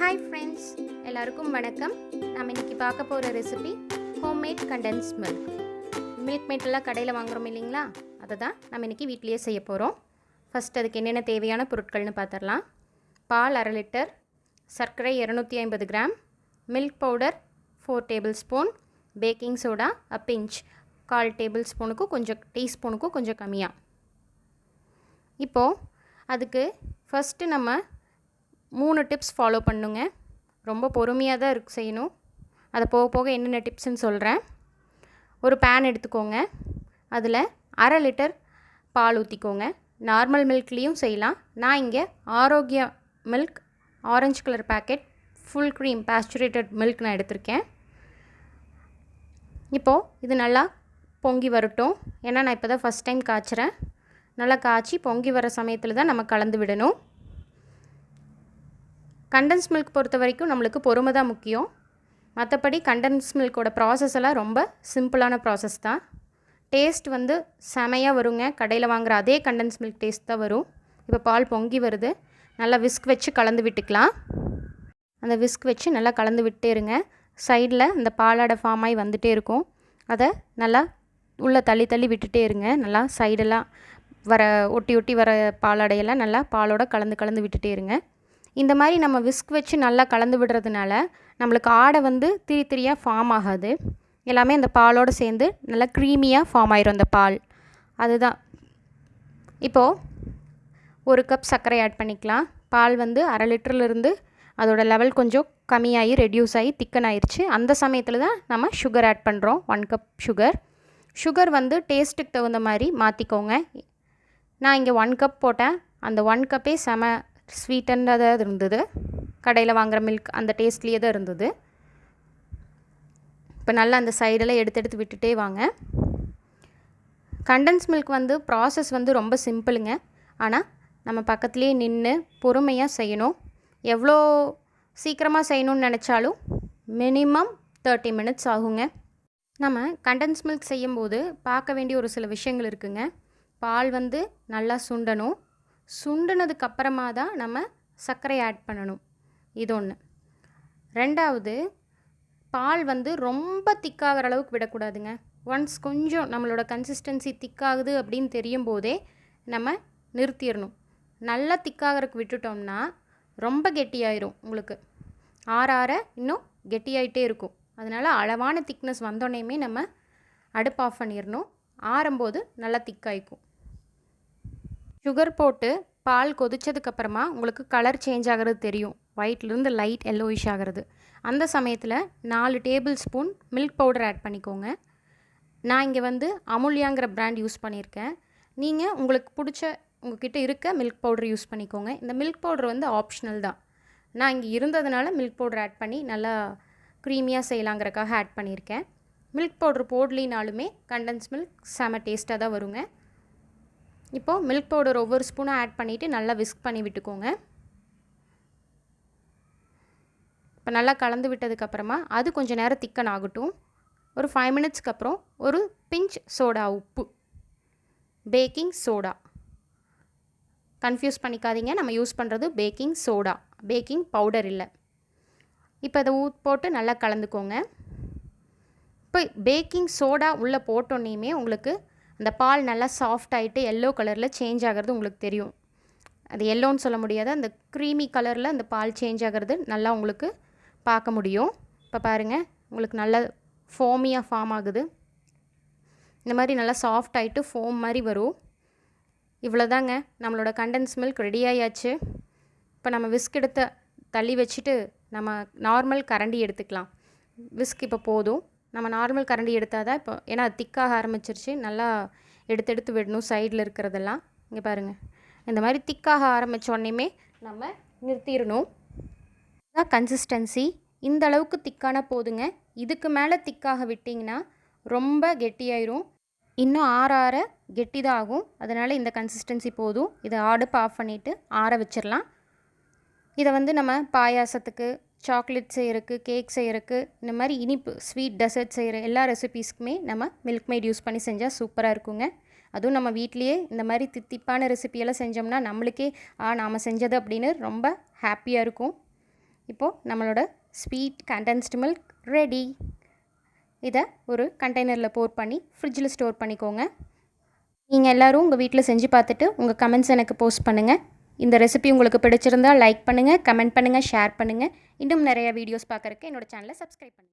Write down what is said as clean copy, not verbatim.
Hi friends, எல்லாருக்கும் வணக்கம். நாம் இன்னைக்கு பார்க்க போகிற recipe Homemade Condensed Milk. Milk மேட்லாம் கடையில் வாங்குறோம் இல்லைங்களா, அதை தான் நம்ம இன்றைக்கி வீட்டிலேயே செய்ய போகிறோம். ஃபஸ்ட் அதுக்கு என்னென்ன தேவையான பொருட்கள்னு பார்த்துடலாம். பால் 1/2 லிட்டர், சர்க்கரை 250 gram, milk powder 4 tablespoon, baking soda a pinch 1/4 டேபிள் ஸ்பூனுக்கும் கொஞ்சம் டீஸ்பூனுக்கும் கொஞ்சம் கம்மியாக. இப்போது அதுக்கு ஃபஸ்ட்டு நம்ம 3 டிப்ஸ் ஃபாலோ பண்ணுங்க. ரொம்ப பொறுமையாக தான் செய்யணும். அதை போக போக என்னென்ன டிப்ஸ்ன்னு சொல்கிறேன். ஒரு பேன் எடுத்துக்கோங்க. அதில் 1/2 லிட்டர் பால் ஊற்றிக்கோங்க. நார்மல் மில்க்லேயும் செய்யலாம். நான் இங்கே Arokya milk orange colour packet full cream pasteurised milk நான் எடுத்திருக்கேன். இப்போது இது நல்லா பொங்கி வரட்டும். ஏன்னா நான் இப்போ தான் ஃபஸ்ட் டைம் காய்ச்சுறேன். நல்லா காய்ச்சி பொங்கி வர சமயத்தில் தான் நம்ம கலந்து விடணும். கண்டன்ஸ் மில்க் பொறுத்த வரைக்கும் நம்மளுக்கு பொறுமை தான் முக்கியம். மற்றபடி கண்டன்ஸ் மில்கோட ப்ராசஸ் எல்லாம் ரொம்ப சிம்பிளான ப்ராசஸ் தான். டேஸ்ட் வந்து செமையாக வருங்க. கடையில் வாங்குகிற அதே கண்டன்ஸ் மில்க் டேஸ்ட் தான் வரும். இப்போ பால் பொங்கி வருது. நல்லா விஸ்க் வச்சு கலந்து விட்டுக்கலாம். அந்த விஸ்க் வச்சு நல்லா கலந்து விட்டே இருங்க. சைடில் இந்த பாலாடை ஃபார்ம் ஆகி வந்துகிட்டே இருக்கும். அதை நல்லா உள்ளே தள்ளி தள்ளி விட்டுட்டே இருங்க. நல்லா சைடெல்லாம் ஒட்டி ஒட்டி வர பாலாடையெல்லாம் நல்லா பாலோட கலந்து விட்டுட்டே இருங்க. இந்த மாதிரி நம்ம விஸ்க் வச்சு நல்லா கலந்து விடுறதுனால நம்மளுக்கு ஆடை வந்து திரியாக ஃபார்ம் ஆகாது. எல்லாமே அந்த பாலோடு சேர்ந்து நல்லா க்ரீமியாக ஃபார்ம் ஆயிரும் அந்த பால். அதுதான். இப்போது 1 கப் சர்க்கரை ஆட் பண்ணிக்கலாம். பால் வந்து 1/2 லிட்டர்லேருந்து அதோட லெவல் கொஞ்சம் கம்மியாகி ரெடியூஸ் ஆகி திக்கன் ஆயிடுச்சு. அந்த சமயத்தில் தான் நம்ம சுகர் ஆட் பண்ணுறோம். 1 கப் சுகர் வந்து டேஸ்ட்டுக்கு தகுந்த மாதிரி மாற்றிக்கோங்க. நான் இங்கே 1 கப் போட்டேன். அந்த 1 கப்பே செம ஸ்வீட்டண்டாக இருந்தது. கடையில் வாங்குகிற மில்க் அந்த டேஸ்ட்லேயே தான் இருந்தது. இப்போ நல்லா அந்த சைடெல்லாம் எடுத்து விட்டுட்டே வாங்க. கண்டன்ஸ் மில்க் வந்து ப்ராசஸ் வந்து ரொம்ப சிம்பிளுங்க. ஆனால் நம்ம பக்கத்துலேயே நின்று பொறுமையாக செய்யணும். எவ்வளோ சீக்கிரமாக செய்யணும்னு நினச்சாலும் மினிமம் 30 மினிட்ஸ் ஆகுங்க. நம்ம கண்டன்ஸ் மில்க் செய்யும்போது பார்க்க வேண்டிய ஒரு சில விஷயங்கள் இருக்குங்க. பால் வந்து நல்லா சுண்டணும். சுண்டினதுக்கப்புறமா தான் நம்ம சர்க்கரை ஆட் பண்ணணும். இது ஒன்று. ரெண்டாவது, பால் வந்து ரொம்ப திக்காகிற அளவுக்கு விடக்கூடாதுங்க. ஒன்ஸ் கொஞ்சம் நம்மளோட கன்சிஸ்டன்சி திக்காகுது அப்படின்னு தெரியும் போதே நம்ம நிறுத்திடணும். நல்லா திக்காகிறதுக்கு விட்டுட்டோம்னா ரொம்ப கெட்டியாயிரும். உங்களுக்கு ஆற இன்னும் கெட்டியாயிட்டே இருக்கும். அதனால் அளவான திக்னஸ் வந்தோடனேயுமே நம்ம அடுப்பு ஆஃப் பண்ணிடணும். ஆறும்போது நல்லா திக்காயிக்கும். சுகர் போட்டு பால் கொதித்ததுக்கப்புறமா உங்களுக்கு கலர் சேஞ்ச் ஆகிறது தெரியும். ஒயிட்லேருந்து லைட் எல்லோயிஷ் ஆகிறது. அந்த சமயத்தில் 4 tablespoon milk powder add பண்ணிக்கோங்க. நான் இங்கே வந்து அமுல்யாங்கிற பிராண்ட் யூஸ் பண்ணியிருக்கேன். நீங்கள் உங்களுக்கு பிடிச்ச உங்கள்கிட்ட இருக்க மில்க் பவுடர் யூஸ் பண்ணிக்கோங்க. இந்த மில்க் பவுடர் வந்து ஆப்ஷனல் தான். நான் இங்கே இருந்ததுனால மில்க் பவுடர் ஆட் பண்ணி நல்லா க்ரீமியாக செய்யலாங்கிறக்காக ஆட் பண்ணியிருக்கேன். மில்க் பவுடர் போடலினாலுமே கண்டன்ஸ் மில்க் செம டேஸ்ட்டாக தான் வருங்க. இப்போது மில்க் பவுடர் ஒவ்வொரு ஸ்பூனும் ஆட் பண்ணிவிட்டு நல்லா விஸ்க் பண்ணி விட்டுக்கோங்க. இப்போ நல்லா கலந்து விட்டதுக்கப்புறமா அது கொஞ்சம் நேரம் திக்கன் ஆகட்டும். ஒரு 5 மினிட்ஸ்க்கு அப்புறம் ஒரு பிஞ்ச் சோடா உப்பு, பேக்கிங் சோடா, கன்ஃபியூஸ் பண்ணிக்காதீங்க. நம்ம யூஸ் பண்ணுறது பேக்கிங் சோடா, பேக்கிங் பவுடர் இல்லை. இப்போ அதை போட்டு நல்லா கலந்துக்கோங்க. இப்போ பேக்கிங் சோடா உள்ளே போட்டோன்னேயுமே உங்களுக்கு அந்த பால் நல்லா சாஃப்ட் ஆகிட்டு எல்லோ கலரில் சேஞ்ச் ஆகிறது உங்களுக்கு தெரியும். அது எல்லோன்னு சொல்ல முடியாது, அந்த க்ரீமி கலரில் அந்த பால் சேஞ்ச் ஆகிறது நல்லா உங்களுக்கு பார்க்க முடியும். இப்போ பாருங்கள், உங்களுக்கு நல்லா ஃபோமியாக ஃபார்ம் ஆகுது. இந்த மாதிரி நல்லா சாஃப்ட் ஆகிட்டு ஃபோம் மாதிரி வரும். இவ்வளோதாங்க, நம்மளோட கண்டன்ஸ் மில்க் ரெடி ஆயாச்சு. இப்போ நம்ம விஸ்க் எடுத்து தள்ளி வச்சுட்டு நம்ம நார்மல் கரண்டி எடுத்துக்கலாம். விஸ்க் இப்போ போதும். நம்ம நார்மல் கரண்டி எடுத்தால் தான் இப்போ, ஏன்னா திக்காக ஆரம்பிச்சிருச்சு. நல்லா எடுத்து விடணும் சைடில் இருக்கிறதெல்லாம். இங்கே பாருங்கள், இந்த மாதிரி திக்காக ஆரம்பித்தோடனேயுமே நம்ம நிறுத்திடணும். இதுதான் கன்சிஸ்டன்சி. இந்த அளவுக்கு திக்கான போதுங்க. இதுக்கு மேலே திக்காக விட்டிங்கன்னா ரொம்ப கெட்டியாயிரும். இன்னும் ஆற கெட்டி தான் ஆகும். அதனால் இந்த கன்சிஸ்டன்சி போதும். இதை அடுப்பு ஆஃப் பண்ணிவிட்டு ஆற வச்சிடலாம். இதை வந்து நம்ம பாயாசத்துக்கு, சாக்லேட் செய்கிறக்கு, கேக் செய்கிறக்கு, இந்த மாதிரி இனிப்பு ஸ்வீட் டெசர்ட் செய்கிற எல்லா ரெசிபீஸ்க்குமே நம்ம மில்க் மேட் யூஸ் பண்ணி செஞ்சால் சூப்பராக இருக்குங்க. அதுவும் நம்ம வீட்லேயே இந்த மாதிரி தித்திப்பான ரெசிபியெல்லாம் செஞ்சோம்னா நம்மளுக்கே நாம் செஞ்சது அப்படின்னு ரொம்ப ஹாப்பியாக இருக்கும். இப்போது நம்மளோட ஸ்வீட் கண்டென்ஸ்டு மில்க் ரெடி. இதை ஒரு கண்டெய்னரில் போர் பண்ணி ஃப்ரிட்ஜில் ஸ்டோர் பண்ணிக்கோங்க. நீங்கள் எல்லோரும் உங்கள் வீட்டில் செஞ்சு பார்த்துட்டு உங்கள் கமெண்ட்ஸ் எனக்கு போஸ்ட் பண்ணுங்கள். இந்த ரெசிபி உங்களுக்கு பிடிச்சிருந்தால் லைக் பண்ணுங்கள், கமெண்ட் பண்ணுங்கள், ஷேர் பண்ணுங்கள். இன்னும் நிறைய வீடியோஸ் பார்க்குறதுக்கு என்னோடய சேனலை சப்ஸ்கிரைப் பண்ணுங்கள்.